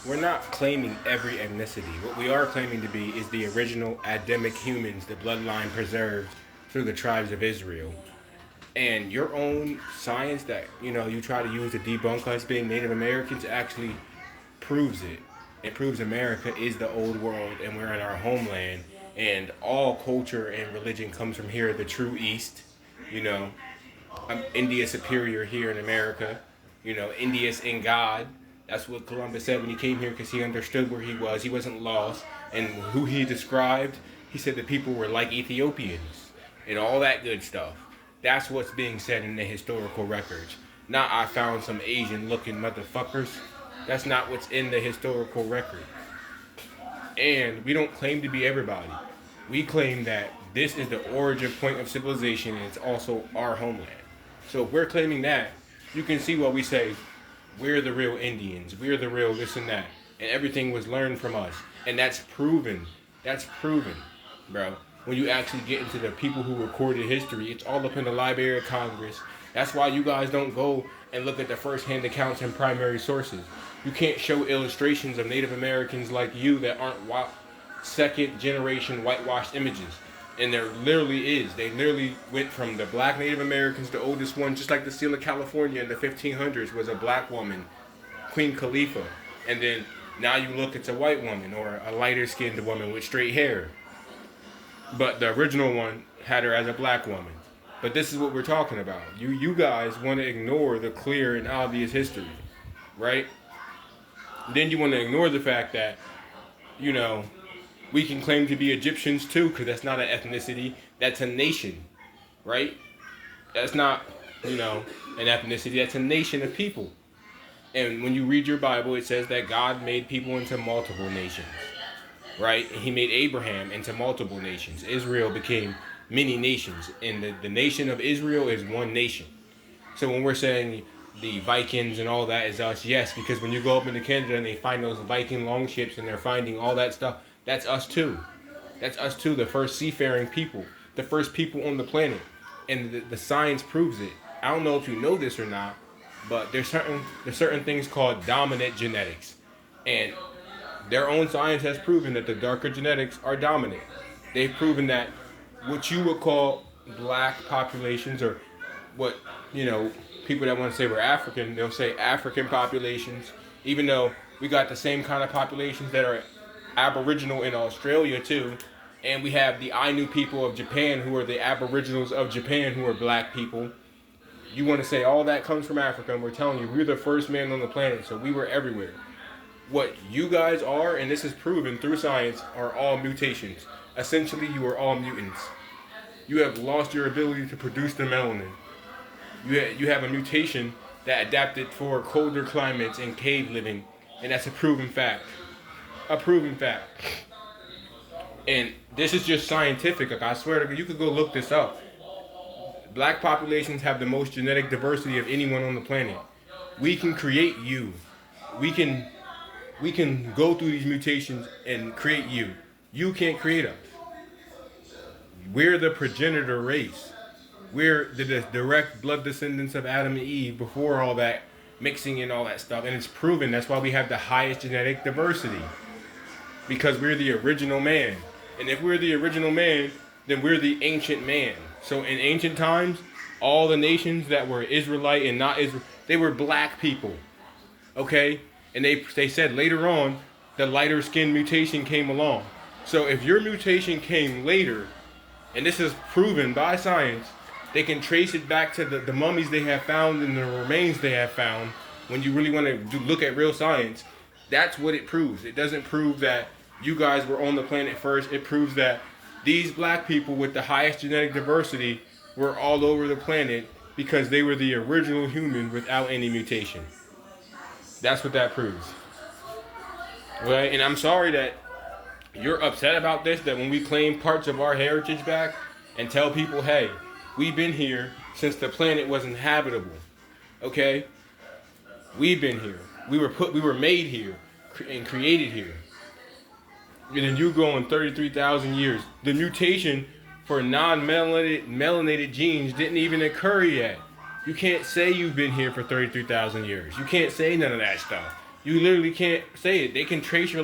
we're not claiming every ethnicity. What we are claiming to be is the original Adamic humans, the bloodline preserved through the tribes of Israel. And your own science that you try to use to debunk us being Native Americans actually proves it. It proves America is the old world and we're in our homeland. And all culture and religion comes from here, the true East. You know, India superior here in America. India's in God. That's what Columbus said when he came here because he understood where he was. He wasn't lost. And who he described, he said the people were like Ethiopians and all that good stuff. That's what's being said in the historical records. Not I found some Asian looking motherfuckers. That's not what's in the historical record. And we don't claim to be everybody. We claim that this is the origin point of civilization and it's also our homeland. So if we're claiming that, you can see what we say, we're the real Indians, we're the real this and that. And everything was learned from us. And that's proven. That's proven, bro. When you actually get into the people who recorded history, it's all up in the Library of Congress. That's why you guys don't go and look at the first-hand accounts and primary sources. You can't show illustrations of Native Americans like you that aren't second-generation whitewashed images. And there literally is. They literally went from the black Native Americans, the oldest one, just like the seal of California in the 1500s was a black woman, Queen Khalifa. And then now you look, it's a white woman or a lighter-skinned woman with straight hair. But the original one had her as a black woman. But this is what we're talking about. You guys want to ignore the clear and obvious history, right? Then you want to ignore the fact that, we can claim to be Egyptians too, because that's not an ethnicity. That's a nation, right? That's not, an ethnicity. That's a nation of people. And when you read your Bible, it says that God made people into multiple nations. Right? And he made Abraham into multiple nations. Israel became many nations. And the nation of Israel is one nation. So when we're saying the Vikings and all that is us, yes, because when you go up into Canada and they find those Viking longships and they're finding all that stuff, that's us too. That's us too, the first seafaring people. The first people on the planet. And the science proves it. I don't know if you know this or not, but there's certain things called dominant genetics. And their own science has proven that the darker genetics are dominant. They've proven that what you would call black populations or what, people that want to say we're African, they'll say African populations, even though we got the same kind of populations that are Aboriginal in Australia too. And we have the Ainu people of Japan who are the Aboriginals of Japan who are black people. You want to say all that comes from Africa, and we're telling you we're the first man on the planet, so we were everywhere. What you guys are, and this is proven through science, are all mutations. Essentially, you are all mutants. You have lost your ability to produce the melanin. You have a mutation that adapted for colder climates and cave living, and that's a proven fact. A proven fact. And this is just scientific. Like I swear to God, you could go look this up. Black populations have the most genetic diversity of anyone on the planet. We can create you. We can go through these mutations and create you. You can't create us. We're the progenitor race. We're the direct blood descendants of Adam and Eve before all that mixing and all that stuff. And it's proven that's why we have the highest genetic diversity. Because we're the original man. And if we're the original man, then we're the ancient man. So in ancient times, all the nations that were Israelite and not Israel, they were black people. Okay? And they said later on, the lighter skin mutation came along. So if your mutation came later, and this is proven by science, they can trace it back to the mummies they have found and the remains they have found. When you really want to look at real science, that's what it proves. It doesn't prove that you guys were on the planet first. It proves that these black people with the highest genetic diversity were all over the planet because they were the original human without any mutation. That's what that proves. Right? And I'm sorry that you're upset about this, that when we claim parts of our heritage back and tell people, hey, we've been here since the planet was inhabitable. Okay? We've been here. We were made here and created here. And then you go in 33,000 years. The mutation for non-melanated genes didn't even occur yet. You can't say you've been here for 33,000 years. You can't say none of that stuff. You literally can't say it. They can trace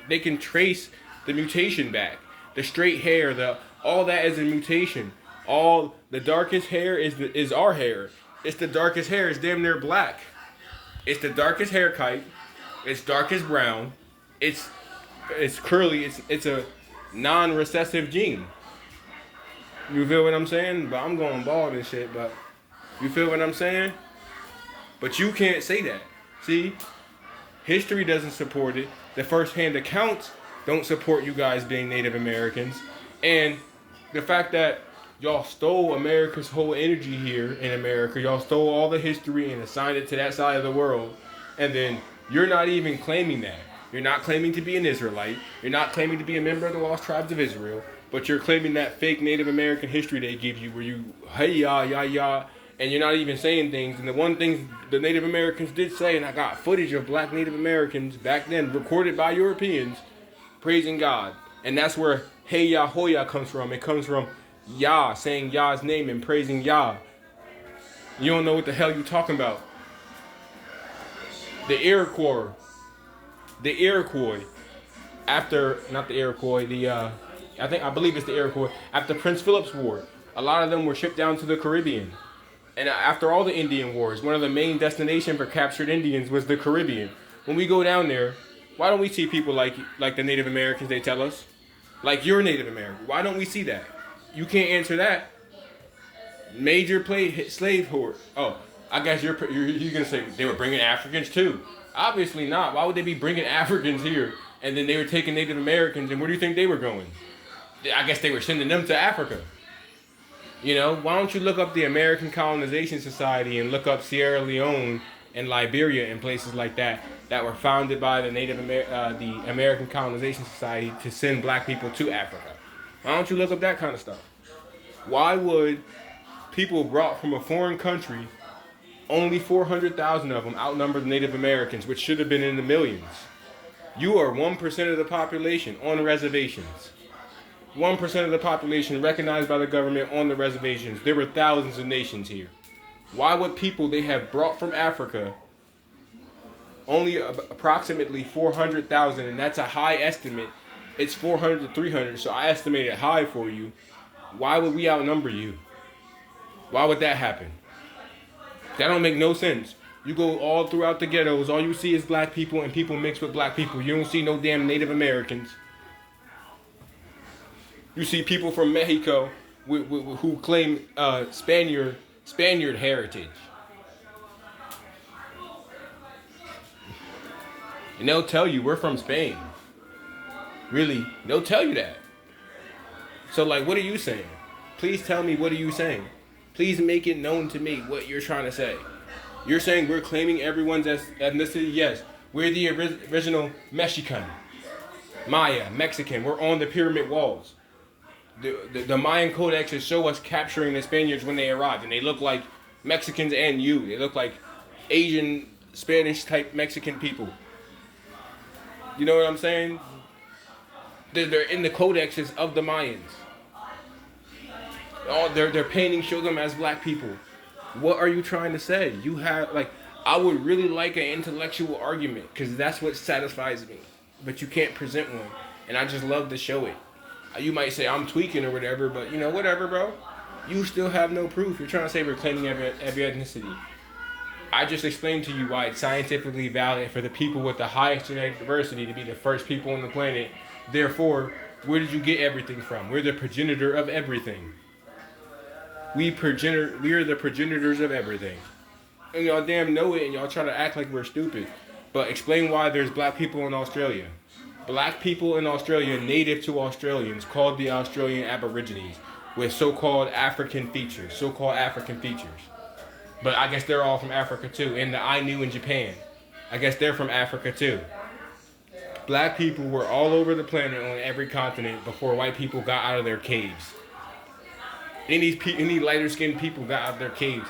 they can trace the mutation back. The straight hair, all that is a mutation. All the darkest hair is our hair. It's the darkest hair. It's damn near black. It's the darkest hair type. It's darkest brown. It's curly. It's a non-recessive gene. You feel what I'm saying? But I'm going bald and shit. But you feel what I'm saying? But you can't say that. See, history doesn't support it. The first-hand accounts don't support you guys being Native Americans, and the fact that y'all stole America's whole energy here in America. Y'all stole all the history and assigned it to that side of the world. And then you're not even claiming that. You're not claiming to be an Israelite. You're not claiming to be a member of the Lost Tribes of Israel. But you're claiming that fake Native American history they give you where you, hey, ya, and you're not even saying things. And the one thing the Native Americans did say, and I got footage of black Native Americans back then recorded by Europeans praising God. And that's where hey, ya, hoya comes from. It comes from Yah, saying Yah's name and praising Yah. You don't know what the hell you're talking about. The Iroquois, after, not the Iroquois, I believe it's the Iroquois, after Prince Philip's War, a lot of them were shipped down to the Caribbean. And after all the Indian wars, one of the main destinations for captured Indians was the Caribbean. When we go down there, why don't we see people like the Native Americans they tell us? Like you're Native American. Why don't we see that? You can't answer that. Major slave horde. Oh, I guess you're gonna say they were bringing Africans too. Obviously not. Why would they be bringing Africans here and then they were taking Native Americans and where do you think they were going? I guess they were sending them to Africa. You know, why don't you look up the American Colonization Society and look up Sierra Leone and Liberia and places like that were founded by the the American Colonization Society to send black people to Africa. Why don't you look up that kind of stuff? Why would people brought from a foreign country, only 400,000 of them outnumber the Native Americans, which should have been in the millions? You are 1% of the population on reservations. 1% of the population recognized by the government on the reservations. There were thousands of nations here. Why would people they have brought from Africa, only approximately 400,000, and that's a high estimate. It's 400 to 300, so I estimate it high for you. Why would we outnumber you? Why would that happen? That don't make no sense. You go all throughout the ghettos, all you see is black people and people mixed with black people. You don't see no damn Native Americans. You see people from Mexico who claim Spaniard heritage. And they'll tell you we're from Spain. Really, they'll tell you that. So like, what are you saying? Please tell me, what are you saying? Please make it known to me what you're trying to say. You're saying we're claiming everyone's ethnicity? Yes. We're the original Mexican, Maya, Mexican. We're on the pyramid walls. The Mayan codexes show us capturing the Spaniards when they arrived, and they look like Mexicans and you. They look like Asian, Spanish type Mexican people. You know what I'm saying? They're in the codexes of the Mayans. All their paintings show them as black people. What are you trying to say? You have I would really like an intellectual argument because that's what satisfies me. But you can't present one, and I just love to show it. You might say I'm tweaking or whatever, but you know, whatever, bro. You still have no proof. You're trying to say we're claiming every ethnicity. I just explained to you why it's scientifically valid for the people with the highest genetic diversity to be the first people on the planet. Therefore, where did you get everything from? We're the progenitor of everything. We are the progenitors of everything. And y'all damn know it, and y'all try to act like we're stupid. But explain why there's black people in Australia. Black people in Australia native to Australians called the Australian Aborigines with so-called African features. But I guess they're all from Africa too. And the Ainu in Japan, I guess they're from Africa too. Black people were all over the planet on every continent before white people got out of their caves. Any lighter skinned people got out of their caves.